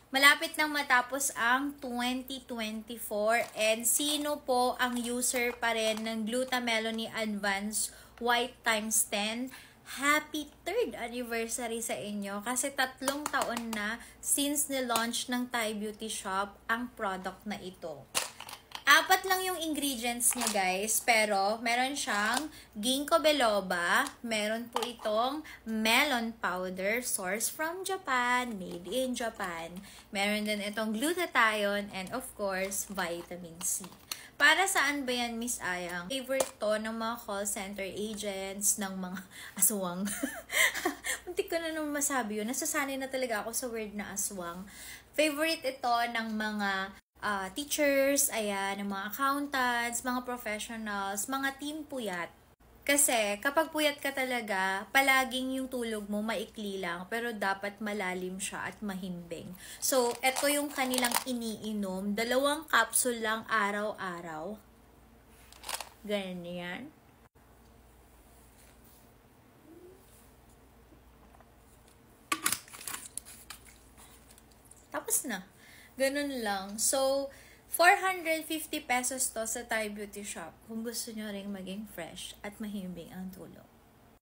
Malapit nang matapos ang 2024 and sino po ang user pa rin ng Gluta-Melony Advanced White times 10? Happy 3rd anniversary sa inyo kasi 3 taon na since ni-launch ng Thai Beauty Shop ang product na ito. 4 lang yung ingredients niya guys, pero meron siyang ginkgo biloba, meron po itong melon powder, sourced from Japan, made in Japan. Meron din itong glutathione and of course, vitamin C. Para saan ba yan, Miss Ayang? Favorite to ng mga call center agents, ng mga aswang. Muntik ko na naman masabi yun. Nasasanay na talaga ako sa word na aswang. Favorite ito ng mga teachers, ayan, ng mga accountants, mga professionals, mga team puyat. Kasi kapag puyat ka talaga, palaging yung tulog mo maikli lang, pero dapat malalim siya at mahimbing. So, ito yung kanilang iniinom. 2 capsule lang araw-araw. Ganyan. Tapos na. Ganun lang. So, 450 pesos to sa Thai Beauty Shop kung gusto nyo ring maging fresh at mahimbing ang tulog.